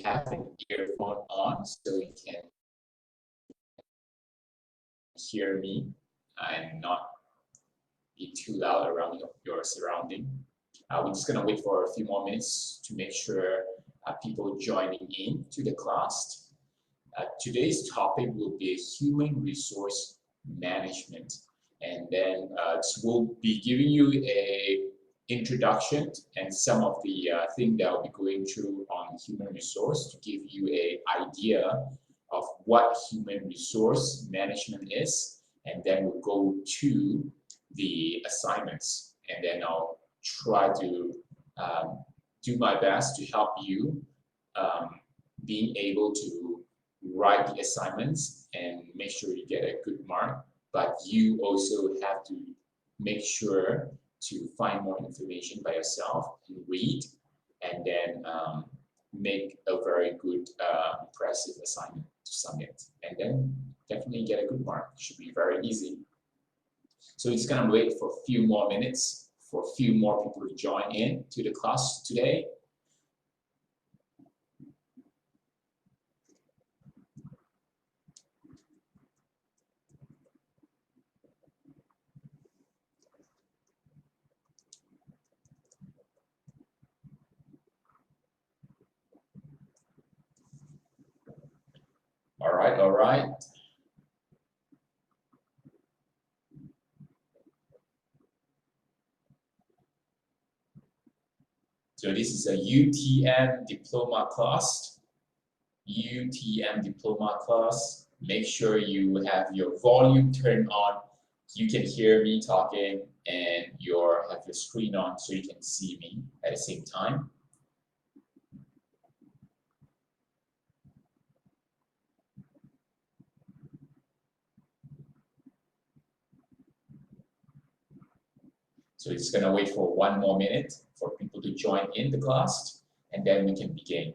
have an earphone on so you can hear me and not be too loud around your surrounding. We're just going to wait for a few more minutes to make sure people joining in to the class. Today's topic will be human resource management, and then we'll be giving you a introduction and some of the things that I'll be going through on human resource to give you an idea of what human resource management is, and then we'll go to the assignments, and then I'll try to do my best to help you being able to write the assignments and make sure you get a good mark, but you also have to make sure to find more information by yourself and read, and then make a very good impressive assignment to submit, and then definitely get a good mark. It should be very easy. So it's gonna wait for a few more minutes for a few more people to join in to the class today. All right. So this is a UTM Diploma class. UTM Diploma class. Make sure you have your volume turned on. You can hear me talking, and have your screen on so you can see me at the same time. So it's going to wait for one more minute for people to join in the class, and then we can begin.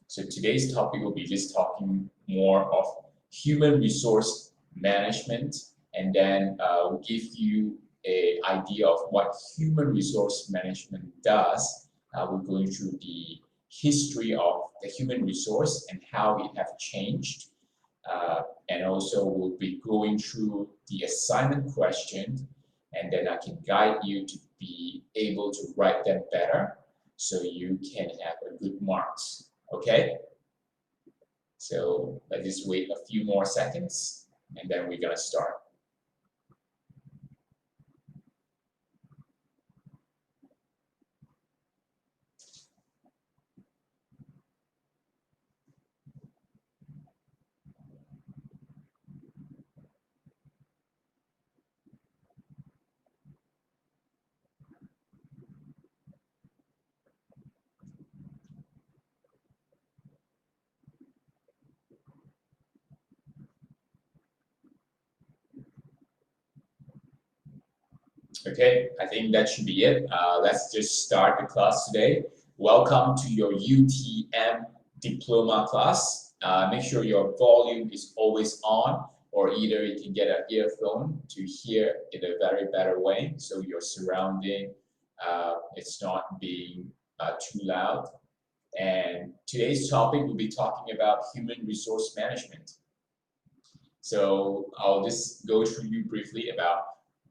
So today's topic will be just talking more of human resource management, and then we'll give you an idea of what human resource management does. We're going through the history of the human resource and how it has changed. And also we'll be going through the assignment questions, and then I can guide you to be able to write them better so you can have a good marks. Okay? So let's just wait a few more seconds, and then we're gonna start. Okay, I think that should be it. Let's just start the class today. Welcome to your UTM Diploma class. Make sure your volume is always on, or either you can get an earphone to hear in a very better way, so your surrounding it's not being too loud. And today's topic will be talking about human resource management. So I'll just go through you briefly about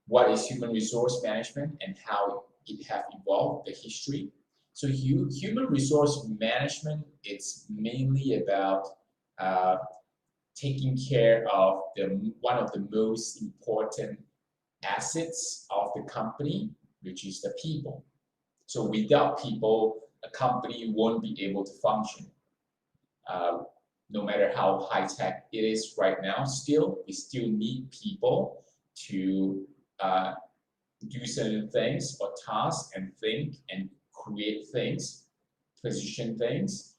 what is human resource management and how it has evolved, the history. So human resource management, it's mainly about taking care of one of the most important assets of the company, which is the people. So without people, a company won't be able to function. No matter how high-tech it is right now, we still need people to do certain things or tasks and think and create things, position things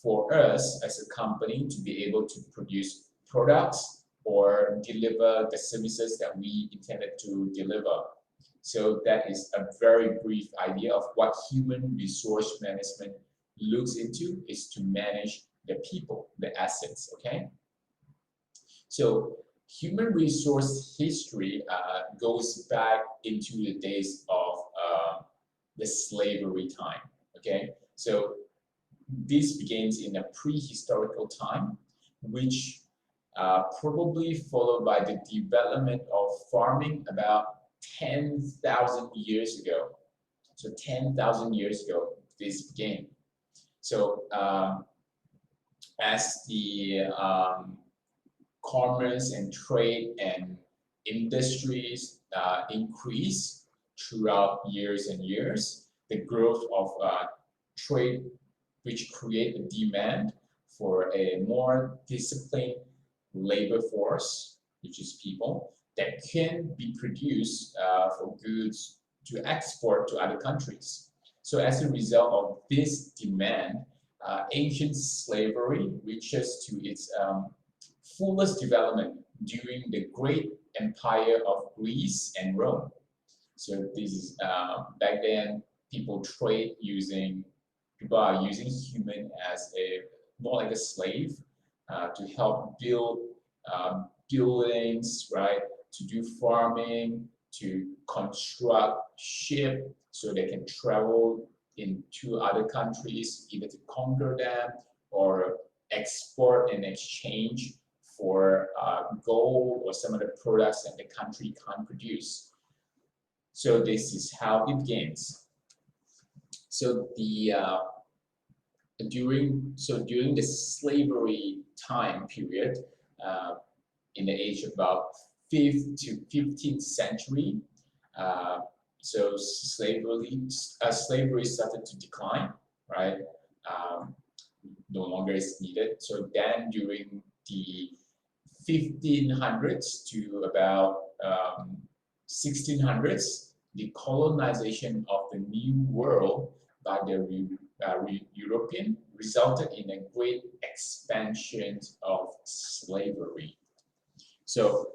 for us as a company to be able to produce products or deliver the services that we intended to deliver. So that is a very brief idea of what human resource management looks into, is to manage the people, the assets, okay? So human resource history goes back into the days of the slavery time. Okay, so this begins in a prehistorical time, which probably followed by the development of farming about 10,000 years ago. So 10,000 years ago, this began. So as the commerce and trade and industries increase throughout years and years, the growth of trade, which create a demand for a more disciplined labor force, which is people, that can be produced for goods to export to other countries. So as a result of this demand, ancient slavery reaches to its fullest development during the great empire of Greece and Rome. So this is back then people are using human as a more like a slave to help build buildings, right? To do farming, to construct ship so they can travel into other countries, either to conquer them or export and exchange for gold or some of the products that the country can't produce. So this is how it begins. So during the slavery time period, in the age of about 5th to 15th century, so slavery started to decline, right? No longer is needed. So then during the 1500s to about 1600s, the colonization of the New World by the European resulted in a great expansion of slavery. So,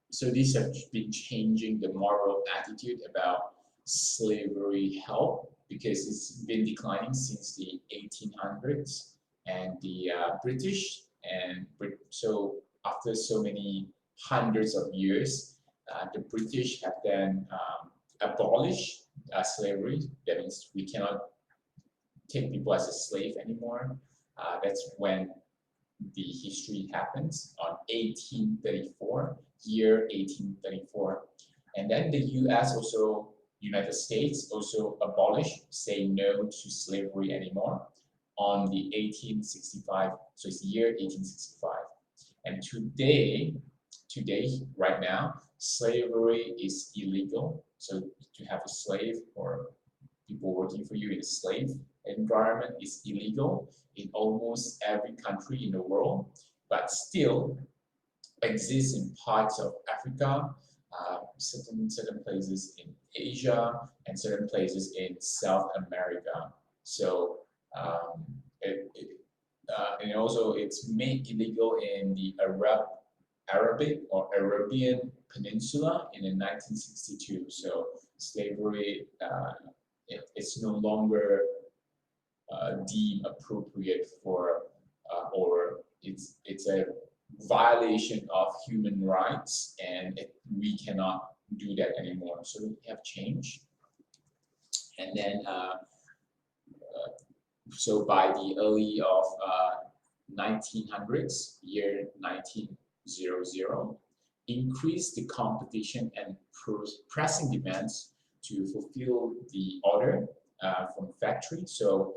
so these have been changing the moral attitude about slavery help, because it's been declining since the 1800s, and the British, and so after so many hundreds of years, the British have then abolished slavery. That means we cannot take people as a slave anymore. That's when the history happens on 1834, year 1834. And then the US also, United States also abolished, say no to slavery anymore on the 1865, so it's year 1865. And today, right now, slavery is illegal. So to have a slave or people working for you in a slave environment is illegal in almost every country in the world, but still exists in parts of Africa, certain places in Asia, and certain places in South America. So and also it's made illegal in the Arabic or Arabian Peninsula in 1962. So slavery it's no longer deemed appropriate for or it's a violation of human rights, and we cannot do that anymore. So we have changed. And then so by the early of 1900s, year 1900, increased the competition and pressing demands to fulfill the order from factory. So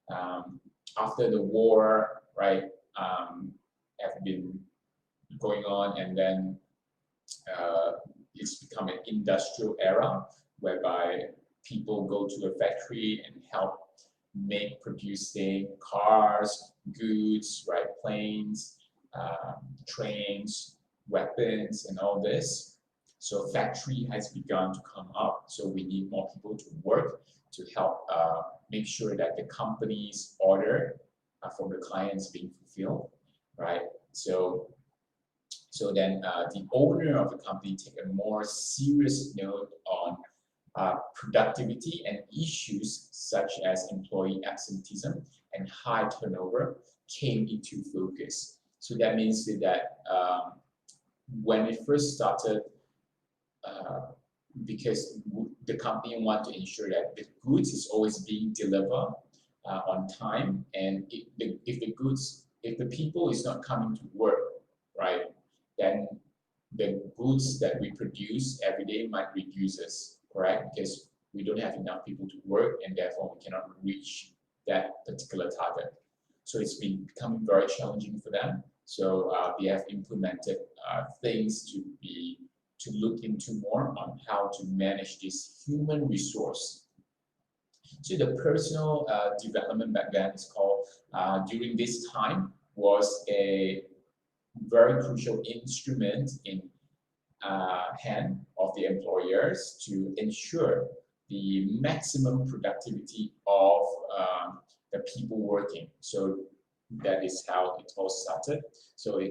after the war, right, have been going on, and then it's become an industrial era whereby people go to a factory and help producing cars, goods, right, planes, trains, weapons, and all this. So factory has begun to come up. So we need more people to work to help make sure that the company's order from the clients being fulfilled, right? So then the owner of the company take a more serious note on productivity, and issues such as employee absenteeism and high turnover came into focus. So that means that when it first started, because the company want to ensure that the goods is always being delivered on time, and if the people is not coming to work, right, then the goods that we produce every day might reduces, correct? Because we don't have enough people to work, and therefore we cannot reach that particular target. So it's been becoming very challenging for them. So they have implemented things to look into more on how to manage this human resource. So the personal development back then is called, during this time, was a very crucial instrument in hand of the employers to ensure the maximum productivity of the people working. So that is how it all started. So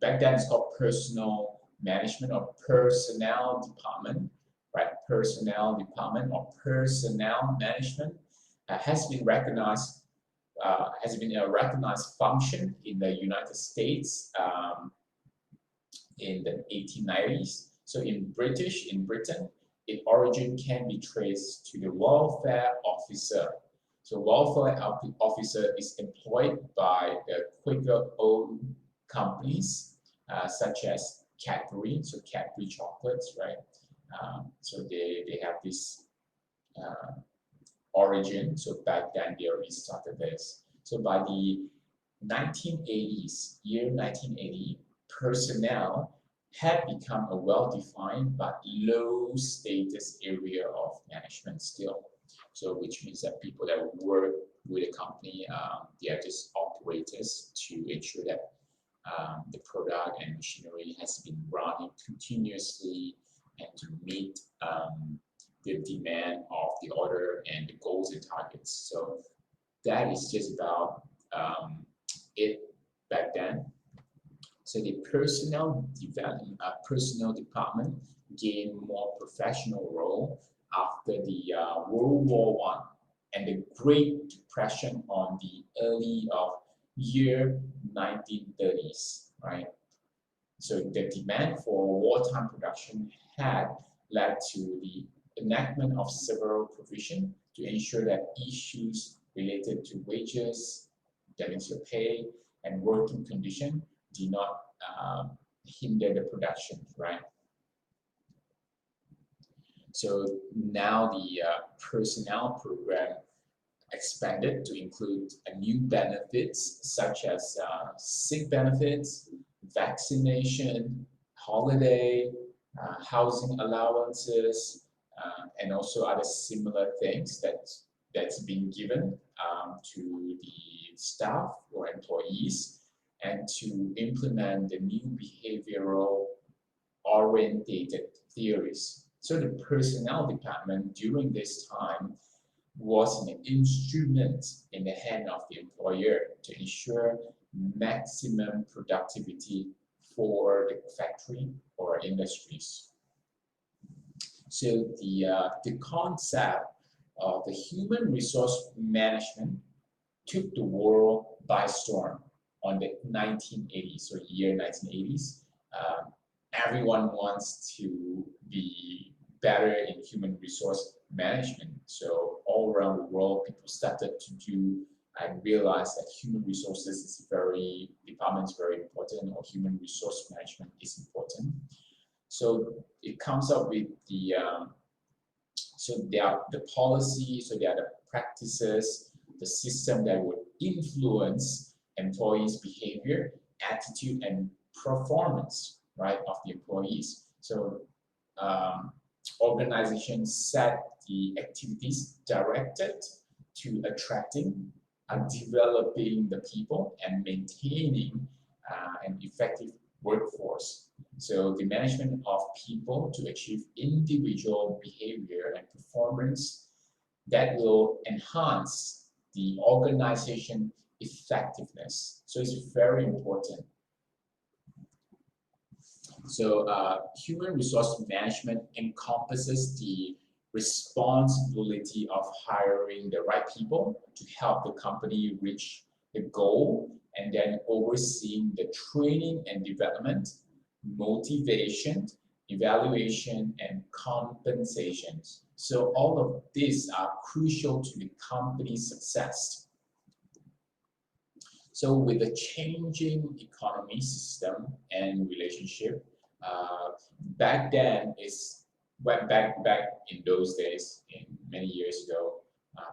back then it's called personal management or personnel department, right? Personnel department or personnel management has been recognized, has been a recognized function in the United States in the 1890s. So in Britain, its origin can be traced to the welfare officer. So welfare officer is employed by the Quaker-owned companies such as Cadbury, so Cadbury chocolates, right? So they have this origin. So back then they already started this. So by the 1980s, year 1980, personnel had become a well-defined but low-status area of management still. So which means that people that work with a company, they are just operators to ensure that the product and machinery has been running continuously and to meet the demand of the order and the goals and targets. So that is just about it back then. So the personnel department gained more professional role after the World War I and the Great Depression on the early of year 1930s, right? So the demand for wartime production had led to the enactment of several provisions to ensure that issues related to wages, damage to pay, and working condition did not hinder the production, right? So now the personnel program expanded to include new benefits such as sick benefits, vaccination, holiday, housing allowances, and also other similar things that's been given to the staff or employees, and to implement the new behavioral orientated theories. So the personnel department during this time was an instrument in the hand of the employer to ensure maximum productivity for the factory or industries. So the concept of the human resource management took the world by storm on the 1980s, so year 1980s. Everyone wants to be better in human resource management. So all around the world, people started to do and realize that human resources is department is very important, or human resource management is important. So it comes up with the so there are the policy, so there are the practices, the system that would influence employees' behavior, attitude, and performance, right, of the employees. So organizations set the activities directed to attracting and developing the people and maintaining an effective workforce. So the management of people to achieve individual behavior and performance that will enhance the organization effectiveness. So it's very important. So human resource management encompasses the responsibility of hiring the right people to help the company reach the goal, and then overseeing the training and development, motivation, evaluation, and compensations. So all of these are crucial to the company's success. So with the changing economy system and relationship, back then back in those days, in many years ago,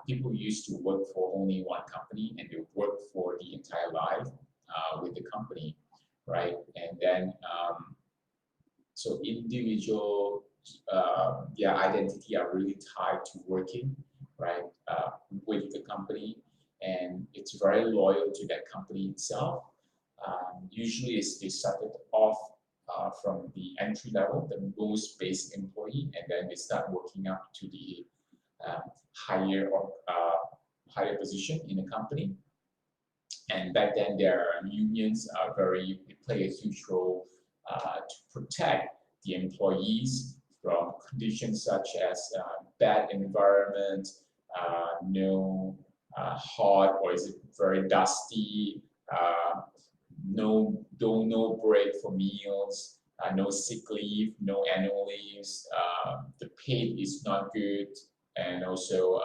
people used to work for only one company and they work for the entire life with the company, right? And then so individual their identity are really tied to working, right, with the company, and it's very loyal to that company itself. Usually, they started off from the entry level, the most basic employee, and then they start working up to the higher or higher position in the company. And back then, their unions are they play a huge role to protect the employees from conditions such as bad environment, no hot or is it very dusty, no break for meals, no sick leave, no annual leaves, the pay is not good, and also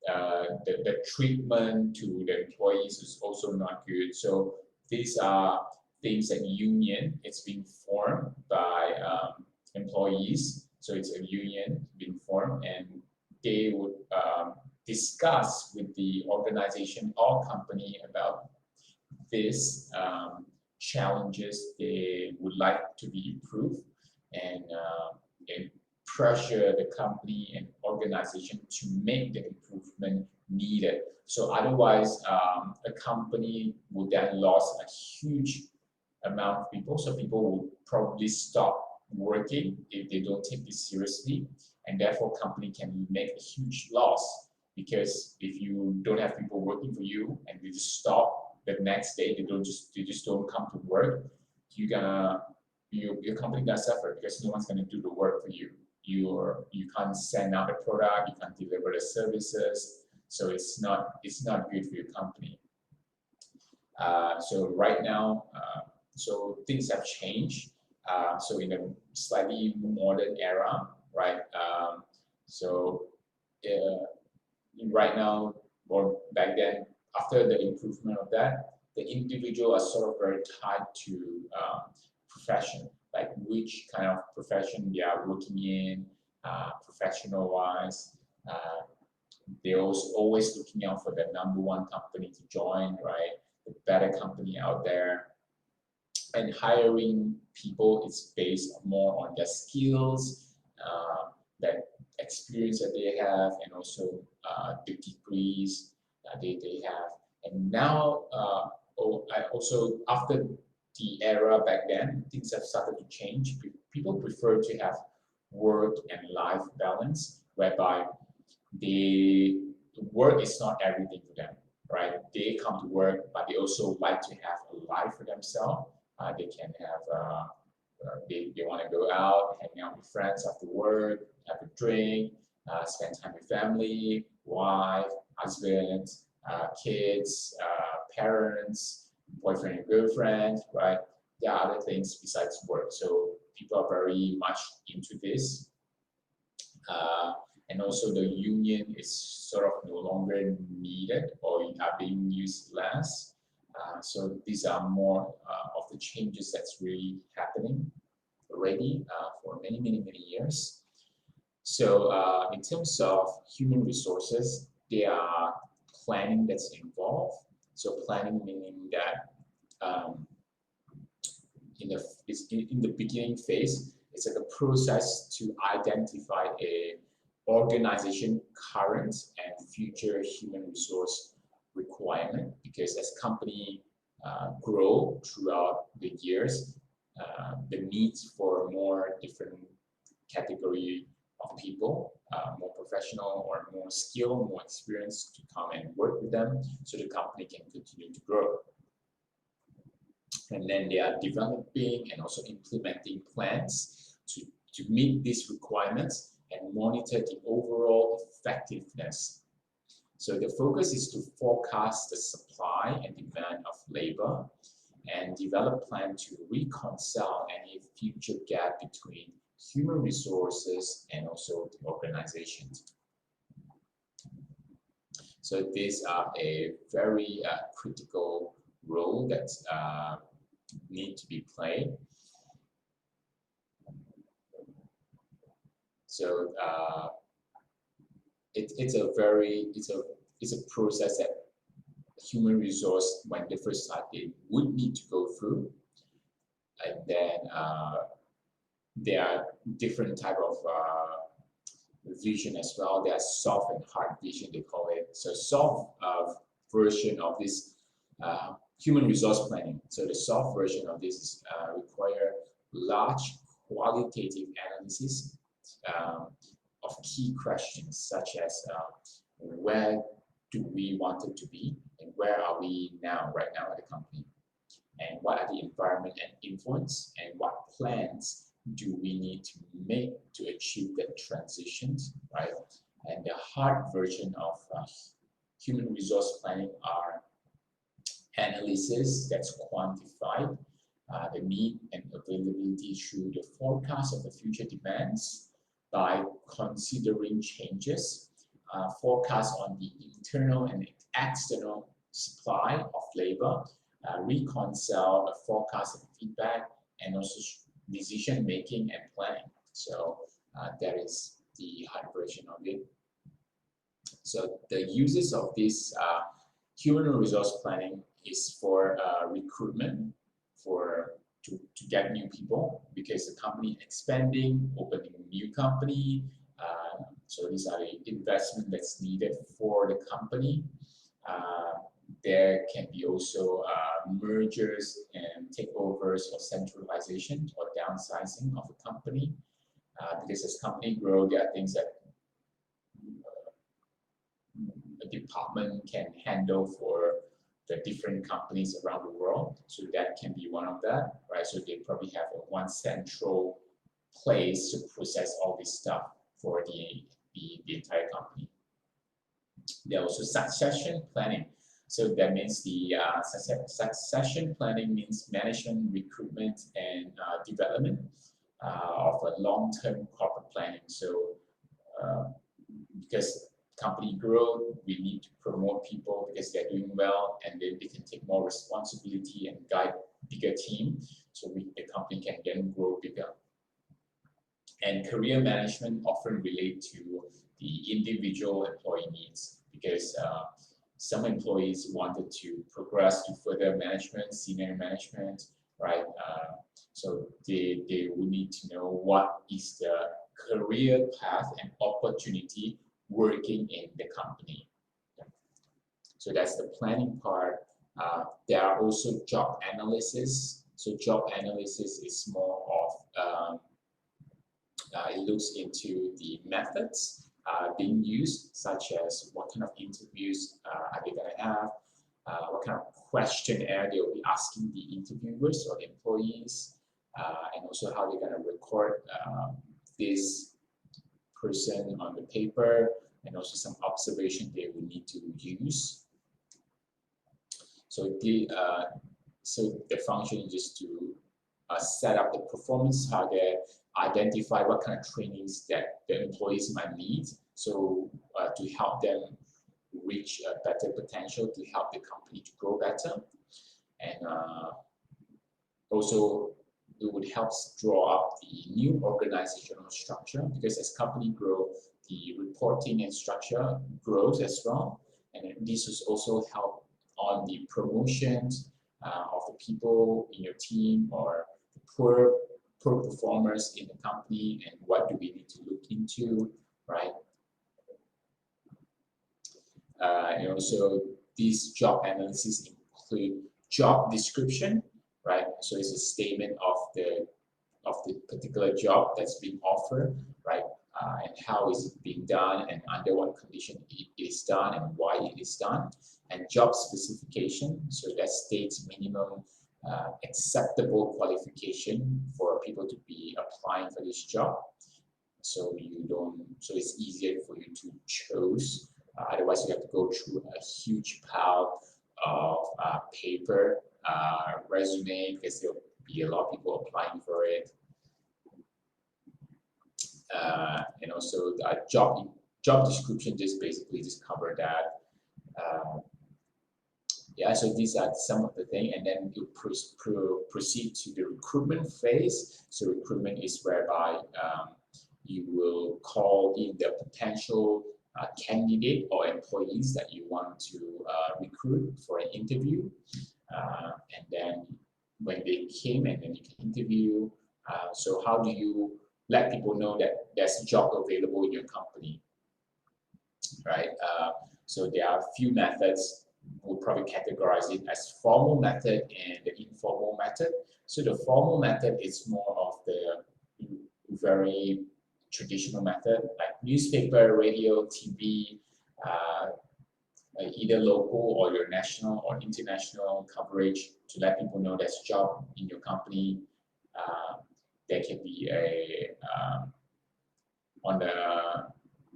the treatment to the employees is also not good. So these are things that union, it's being formed by employees. So it's a union being formed, and they would discuss with the organization or company about these challenges they would like to be improved, and pressure the company and organization to make the improvement needed. So otherwise, a company would then lose a huge amount of people. So people will probably stop working if they don't take this seriously, and therefore company can make a huge loss, because if you don't have people working for you and you just stop the next day, they just don't come to work, your company gonna suffer because no one's gonna do the work for you. You can't send out the product, you can't deliver the services, so it's not good for your company. So right now, so things have changed. So in a slightly modern era, right? So right now or back then, after the improvement of that, the individual are sort of very tied to profession, like which kind of profession they are working in, professional-wise. They're also always looking out for the #1 company to join, right? The better company out there. And hiring people is based more on their skills, that experience that they have, and also the degrees they have. And now, also after the era back then, things have started to change. People prefer to have work and life balance, whereby work is not everything for them, right? They come to work, but they also like to have a life for themselves. They can have, they want to go out, hang out with friends after work, have a drink, spend time with family, wife, husband, kids, parents, boyfriend and girlfriend, right? There are other things besides work. So people are very much into this. And also the union is sort of no longer needed or are being used less. So these are more of the changes that's really happening already for many years. So in terms of human resources, there are planning that's involved. So planning meaning that in the beginning phase, it's like a process to identify a organization current and future human resource requirement, because as company grow throughout the years, the needs for more different category of people, more professional or more skilled, more experienced to come and work with them, so the company can continue to grow. And then they are developing and also implementing plans to meet these requirements and monitor the overall effectiveness. So the focus is to forecast the supply and demand of labor, and develop plan to reconcile any future gap between human resources and also the organizations. So these are a very critical role that need to be played. So it's a process that human resource, when they first started, would need to go through, and then there are different type of vision as well. There are soft and hard vision, they call it. So soft version of this human resource planning. So the soft version of this is require large qualitative analysis of key questions such as where do we want it to be and where are we right now at the company, and what are the environment and influence, and what plans do we need to make to achieve that transitions, right? And the hard version of human resource planning are analysis that's quantified the need and availability through the forecast of the future demands by considering changes, forecast on the internal and external supply of labor, reconcile a forecast of feedback, and also decision making and planning. So that is the hard version of it. So the uses of this human resource planning is for recruitment, to get new people, because the company expanding, opening a new company. So these are the investment that's needed for the company. There can be also mergers and takeovers or centralization or downsizing of a company. Because as company grow, there are things that a department can handle for the different companies around the world. So that can be one of that, right? So they probably have one central place to process all this stuff for the entire company. There are also succession planning. So that means the succession planning means management, recruitment, and development of a long-term corporate planning. So because company growth, we need to promote people because they're doing well, and then they can take more responsibility and guide bigger team, so the company can then grow bigger. And career management often relate to the individual employee needs, because some employees wanted to progress to further management, senior management, right? So they will need to know what is the career path and opportunity working in the company. So that's the planning part. There are also job analysis. So job analysis is more of, it looks into the methods being used, such as what kind of interviews are they going to have, what kind of questionnaire they will be asking the interviewers or the employees, and also how they're going to record this person on the paper, and also some observation they will need to use. So the function is just to set up the performance target, identify what kind of trainings that the employees might need, so to help them reach a better potential, to help the company to grow better. And also it would help draw up the new organizational structure, because as company grow, the reporting and structure grows as well. And this will also help on the promotions of the people in your team, or the poor performers in the company, and what do we need to look into, right? And also these job analysis include job description, right? So it's a statement of the particular job that's being offered, right? And how is it being done, and under what condition it is done, and why it is done. And job specification, so that states minimum acceptable qualification for people to be applying for this job. So so it's easier for you to choose. Otherwise, you have to go through a huge pile of paper resume, because there'll be a lot of people applying for it. And also the job description just basically just cover that. Yeah, so these are some of the things, and then you proceed to the recruitment phase. So recruitment is whereby you will call in the potential candidate or employees that you want to recruit for an interview, and then when they came and then you can interview. So how do you let people know that there's a job available in your company, right? So there are a few methods. We'll probably categorize it as formal method and the informal method. So the formal method is more of the very traditional method, like newspaper, radio, TV, either local or your national or international coverage to let people know there's a job in your company. There can be a on the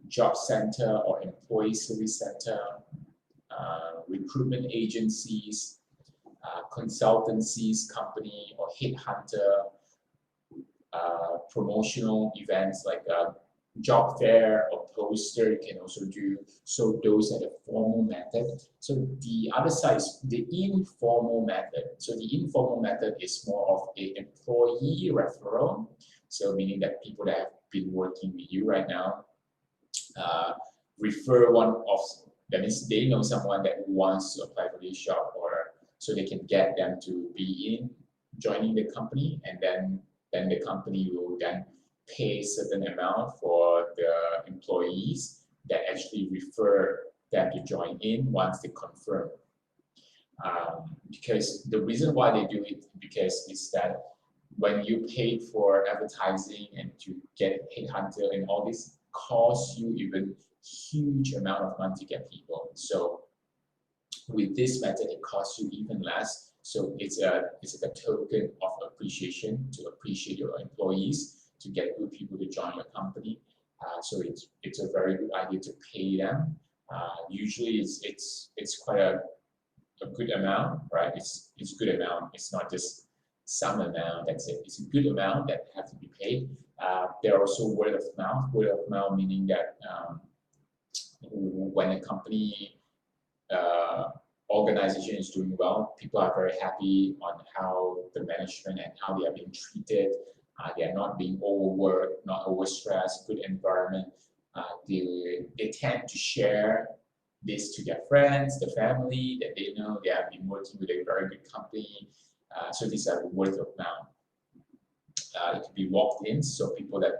job center or employee service center, recruitment agencies, consultancies, company or headhunter, promotional events like a job fair or poster you can also do. So those are the formal method. So the other side is the informal method. So the informal method is more of an employee referral. So meaning that people that have been working with you right now refer one of, that means they know someone that wants to apply for this job, or so they can get them to be in joining the company, and then the company will then pay a certain amount for the employees that actually refer them to join in once they confirm. Because the reason why they do it, because it's that when you pay for advertising and to get headhunter and all this costs you even huge amount of money to get people. So with this method, it costs you even less. So it's a token of appreciation to appreciate your employees, to get good people to join your company. So it's a very good idea to pay them. Usually it's quite a good amount, right? It's good amount. It's not just some amount. That's it. It's a good amount that have to be paid. There are also word of mouth. Word of mouth meaning that when a company organization is doing well, people are very happy on how the management and how they are being treated. They are not being overworked, not overstressed, good environment. They tend to share this to their friends, the family, that they know they have been working with a very good company. So these are word of mouth. It could be walked in, so people that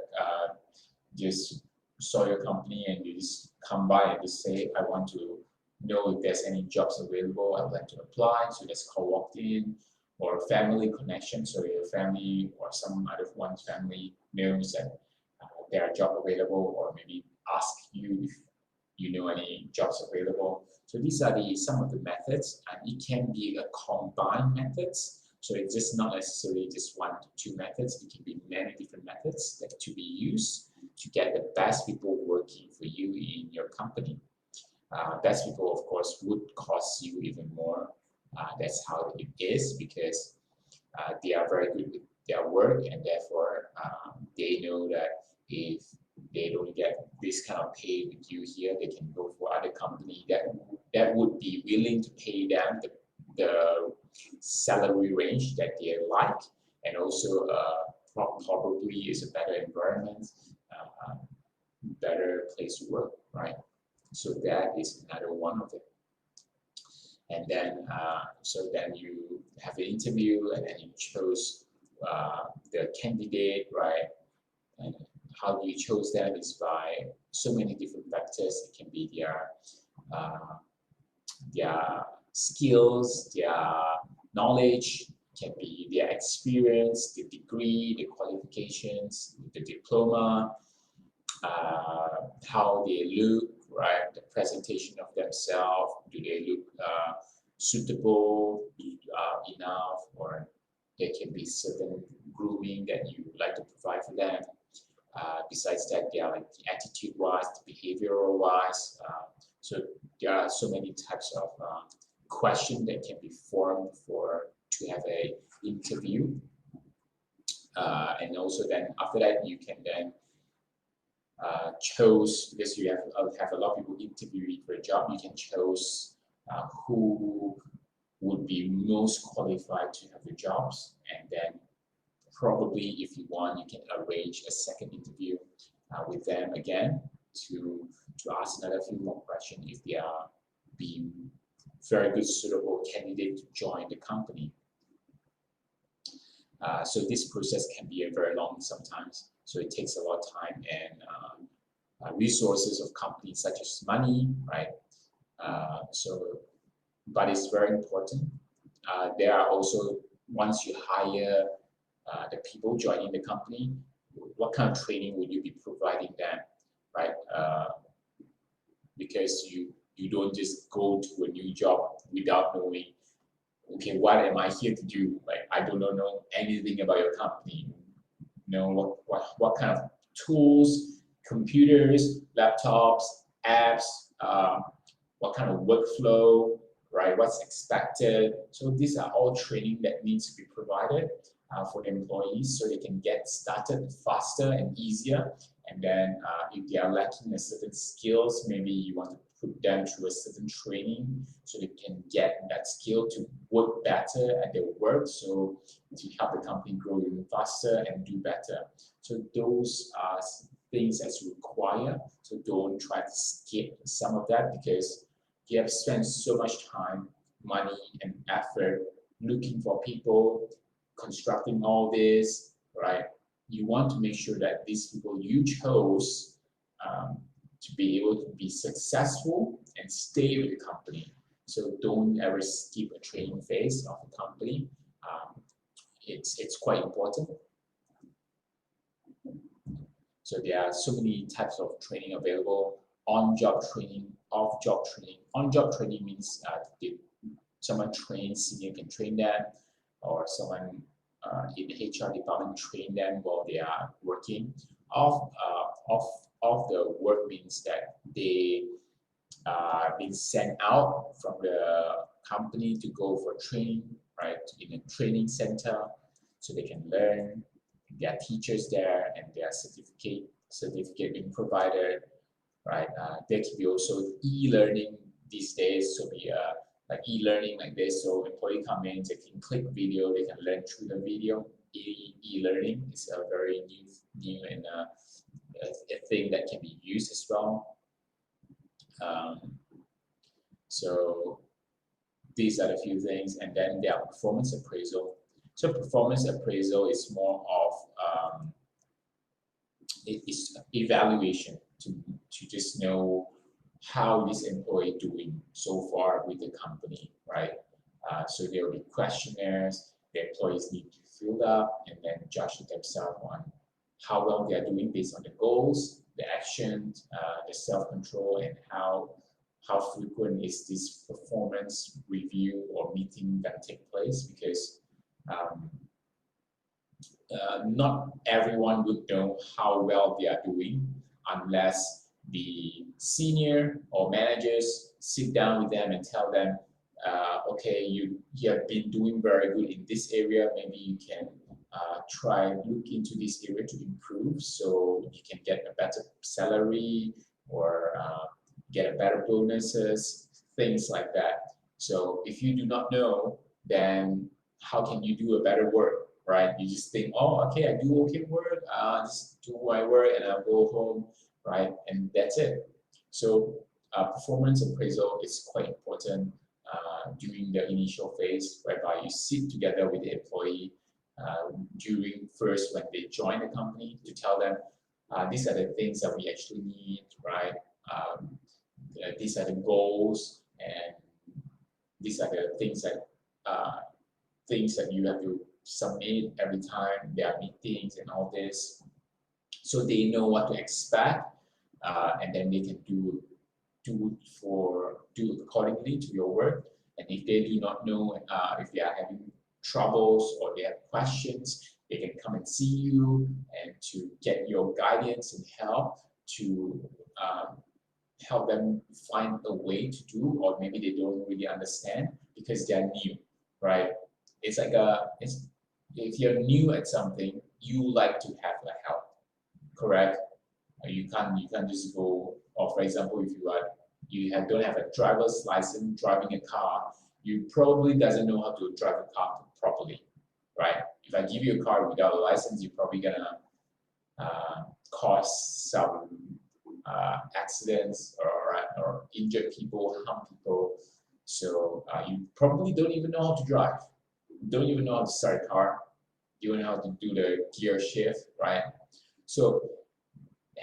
just saw your company and you just come by and just say, I want to know if there's any jobs available, I would like to apply. So that's called walked in. Or family connection, so your family or some other one's family knows that there are jobs available, or maybe ask you if you know any jobs available. So these are some of the methods, and it can be a combined methods. So it's just not necessarily just 1 to 2 methods. It can be many different methods that to be used to get the best people working for you in your company. Best people, of course, would cost you even more. That's how it is, because they are very good with their work, and therefore they know that if they don't get this kind of pay with you here, they can go for other company that would be willing to pay them the salary range that they like, and also probably is a better environment, better place to work, right? So that is another one of it. And then, so then you have an interview, and then you chose the candidate, right? And how you chose them is by so many different factors. It can be their skills, their knowledge, it can be their experience, the degree, the qualifications, the diploma, how they look, right? The presentation of themselves, do they look suitable enough, or there can be certain grooming that you would like to provide for them. Besides that, they are like the attitude-wise, the behavioral-wise. So there are so many types of questions that can be formed for to have a interview, and also then after that you can then chose, because you have a lot of people interviewing for a job, you can choose who would be most qualified to have the jobs, and then probably if you want you can arrange a second interview with them again to ask another few more questions if they are being very good suitable candidate to join the company. So this process can be very long sometimes, so it takes a lot of time and resources of companies such as money, right? But it's very important. There are also, once you hire the people joining the company, what kind of training would you be providing them, right? Because you don't just go to a new job without knowing, okay, what am I here to do? Like, I don't know anything about your company. You know, what kind of tools, computers, laptops, apps, what kind of workflow, right? What's expected. So these are all training that needs to be provided for the employees so they can get started faster and easier. And then if they are lacking a certain skills, maybe you want to put them through a certain training so they can get that skill to work better at their work, so to help the company grow even faster and do better. So those are things that's required. So don't try to skip some of that, because you have spent so much time, money, and effort looking for people, constructing all this, right? You want to make sure that these people you chose to be able to be successful and stay with the company. So don't ever skip a training phase of the company. It's quite important. So there are so many types of training available: on-job training, off-job training. On-job training means someone trains, senior can train them, or someone in the HR department train them while they are working. Off the work means that they are being sent out from the company to go for training, right, in a training center, so they can learn. There are teachers there, and there are certificate being provided, right? There can be also e-learning these days, so like e-learning like this. So employee come in, they can click video, they can learn through the video. E-learning is a very new and a thing that can be used as well. So these are the few things, and then there are performance appraisal. So performance appraisal is more of it is evaluation to just know how this employee doing so far with the company, right? So there will be questionnaires the employees need to fill up and then judge themselves on how well they are doing based on the goals, the actions, the self-control, and how frequent is this performance review or meeting that take place, because not everyone would know how well they are doing unless the senior or managers sit down with them and tell them, okay, you have been doing very good in this area, maybe you can look into this area to improve, so you can get a better salary or get a better bonuses, things like that. So if you do not know, then how can you do a better work, right? You just think, oh, okay, I do okay work, just do my work and I'll go home, right? And that's it. So performance appraisal is quite important during the initial phase, whereby you sit together with the employee during first when they join the company to tell them these are the things that we actually need, right? These are the goals, and these are the things that you have to submit every time there are meetings and all this, so they know what to expect, and then they can do accordingly to your work. And if they do not know, if they are having troubles or they have questions, they can come and see you and to get your guidance and help to help them find a way to do, or maybe they don't really understand because they are new, right? it's like if you're new at something, you like to have the help, correct? You can't just go. Or for example, if don't have a driver's license driving a car, you probably doesn't know how to drive a car properly, right? If I give you a car without a license, you're probably gonna cause some accidents or injure people, harm people. So you probably don't even know how to drive. You don't even know how to start a car. You don't know how to do the gear shift, right? So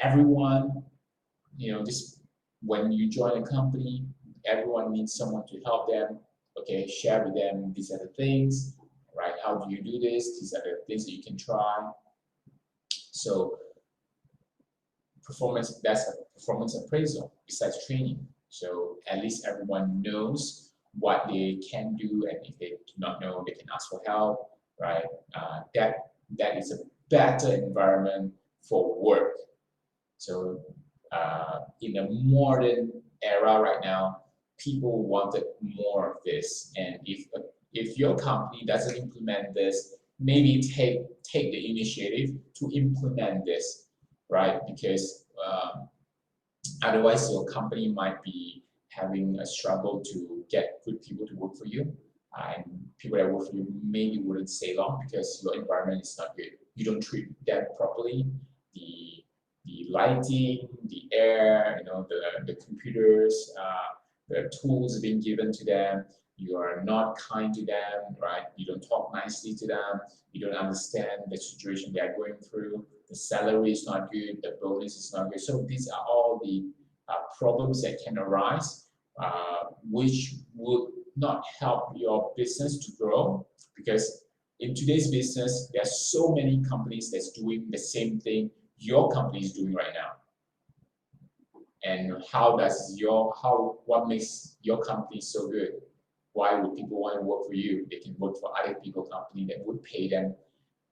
everyone, just when you join a company, everyone needs someone to help them. Okay, share with them, these are the things, right? How do you do this? These are the things that you can try. So that's a performance appraisal besides training. So at least everyone knows what they can do, and if they do not know, they can ask for help, right? That is a better environment for work. So in a modern era right now, people wanted more of this, and if your company doesn't implement this, maybe take the initiative to implement this, right? Because otherwise your company might be having a struggle to get good people to work for you, and people that work for you maybe wouldn't stay long because your environment is not good. You don't treat them properly. The lighting, the air, the computers, the tools being given to them. You are not kind to them, right? You don't talk nicely to them. You don't understand the situation they are going through. The salary is not good. The bonus is not good. So these are all the problems that can arise, which would not help your business to grow, because in today's business, there are so many companies that's doing the same thing your company is doing right now. And what makes your company so good? Why would people want to work for you? They can work for other people's company that would pay them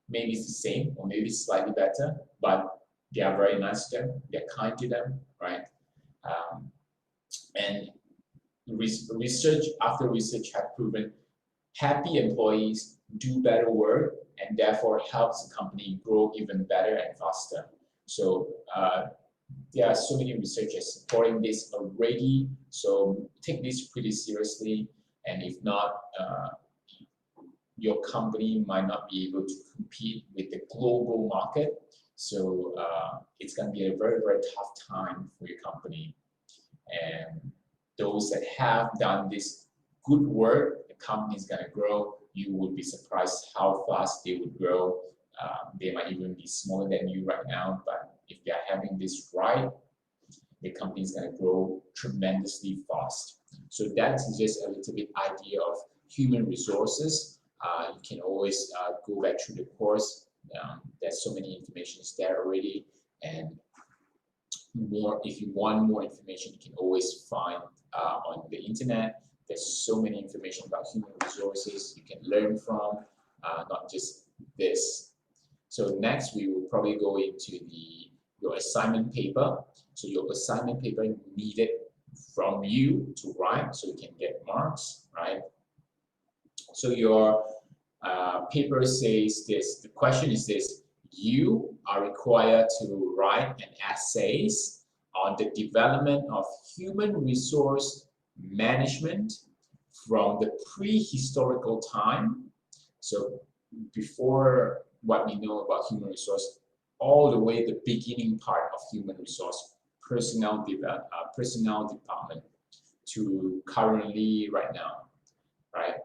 maybe it's the same or maybe slightly better, but they are very nice to them, they're kind to them, right? And research after research have proven happy employees do better work and therefore helps the company grow even better and faster. So there are so many researchers supporting this already. So take this pretty seriously, and if not, your company might not be able to compete with the global market. So it's going to be a very, very tough time for your company. And those that have done this good work, the company is going to grow. You would be surprised how fast they would grow. They might even be smaller than you right now, but if they're having this right, the company is going to grow tremendously fast. So that's just a little bit idea of human resources. You can always go back through the course. There's so many information there already, and if you want more information, you can always find on the internet. There's so many information about human resources you can learn from, not just this. So next we will probably go into your assignment paper. So your assignment paper needed from you to write so you can get marks, right? So your paper says this, the question is this: you are required to write an essays on the development of human resource management from the prehistorical time. So before what we know about human resource, all the way the beginning part of human resource, personnel department, to currently right now, right?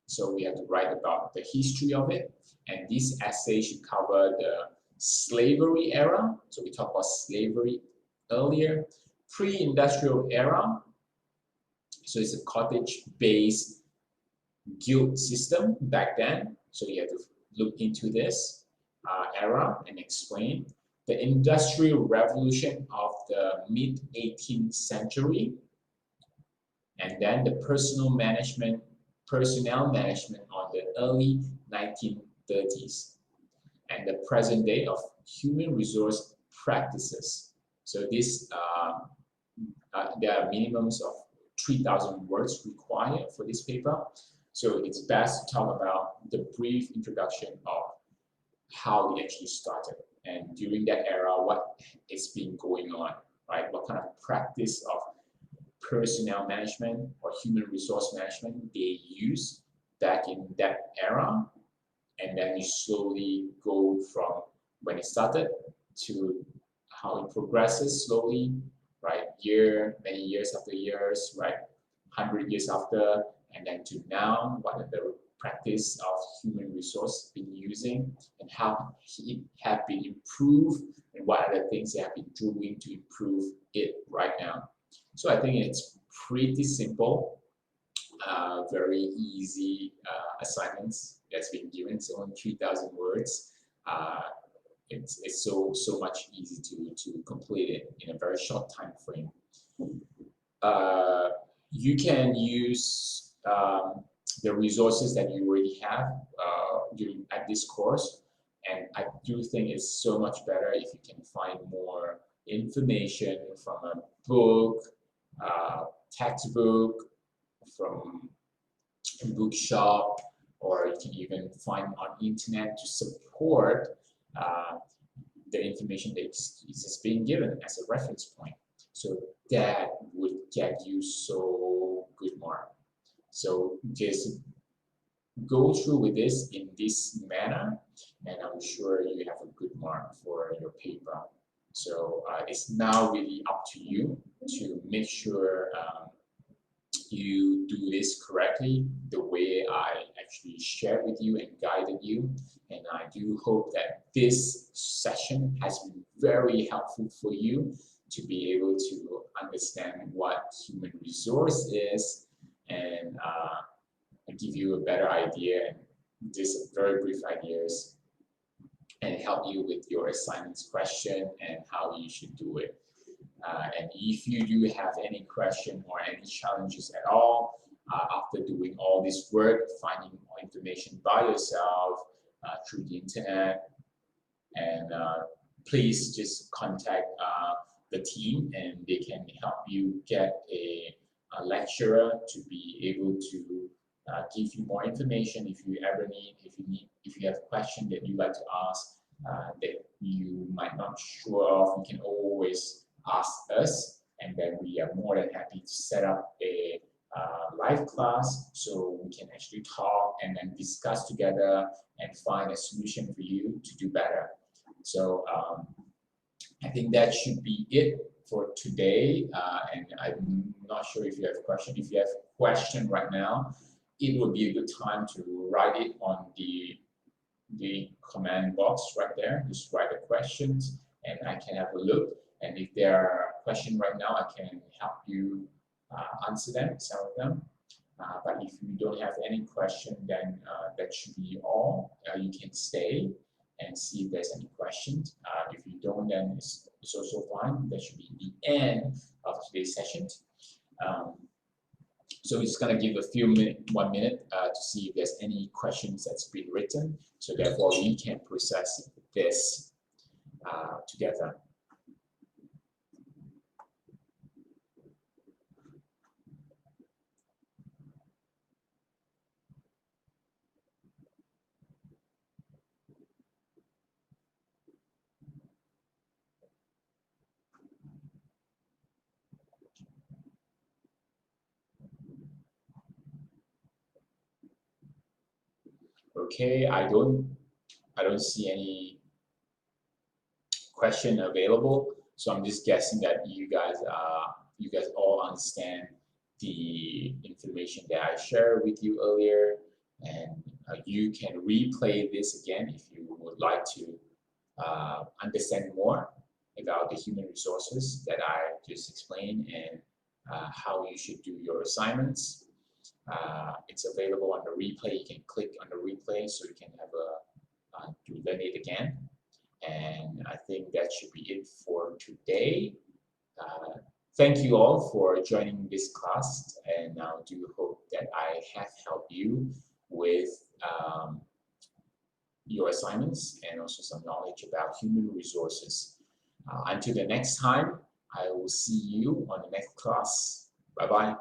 So we have to write about the history of it, and this essay should cover the slavery era. So we talked about slavery earlier, pre-industrial era. So it's a cottage-based guild system back then. So you have to look into this era and explain the industrial revolution of the mid-18th century, and then the personnel management on the early 1930s, and the present day of human resource practices. So this there are minimums of 3,000 words required for this paper. So it's best to talk about the brief introduction of how we actually started, and during that era, what is been going on, right? What kind of practice of personnel management or human resource management they use back in that era, and then you slowly go from when it started to how it progresses slowly, right? Many years after years, right? 100 years after, and then to now, what are the practice of human resource been using, and how it have been improved, and what are the things they have been doing to improve it right now. So I think it's pretty simple, very easy assignments that's been given. It's only 3,000 words. Uh, it's so much easy to complete it in a very short time frame. Uh, you can use the resources that you already have at this course, and I do think it's so much better if you can find more information from a book, textbook, from a bookshop, or you can even find on internet to support uh, the information that is being given as a reference point. So that would get you so good mark. So just go through with this in this manner, and I'm sure you have a good mark for your paper. So it's now really up to you to make sure you do this correctly the way I actually shared with you and guided you. And I do hope that this session has been very helpful for you to be able to understand what human resource is, and give you a better idea, and just very brief ideas, and help you with your assignments question and how you should do it. And if you do have any question or any challenges at all, after doing all this work, finding more information by yourself through the internet, and please just contact the team, and they can help you get a lecturer to be able to give you more information if you ever need, if you have a question that you'd like to ask that you might not sure of, you can always ask us, and then we are more than happy to set up a live class so we can actually talk and then discuss together and find a solution for you to do better. So I think that should be it for today, and I'm not sure if you have a question. If you have a question right now, it would be a good time to write it on the comment box right there. Just write the questions and I can have a look. And if there are questions right now, I can help you answer them, some of them. But if you don't have any question, then that should be all. You can stay and see if there's any questions. If you don't, then it's also fine. That should be the end of today's session. So we're just gonna give a few minutes, 1 minute, to see if there's any questions that's been written. So therefore, we can process this together. Okay, I don't see any question available, so I'm just guessing that you guys all understand the information that I shared with you earlier, and you can replay this again if you would like to understand more about the human resources that I just explained, and how you should do your assignments. It's available on the replay. You can click on the replay so you can have to learn it again. And I think that should be it for today. Thank you all for joining this class, and I do hope that I have helped you with your assignments and also some knowledge about human resources. Until the next time, I will see you on the next class. Bye-bye.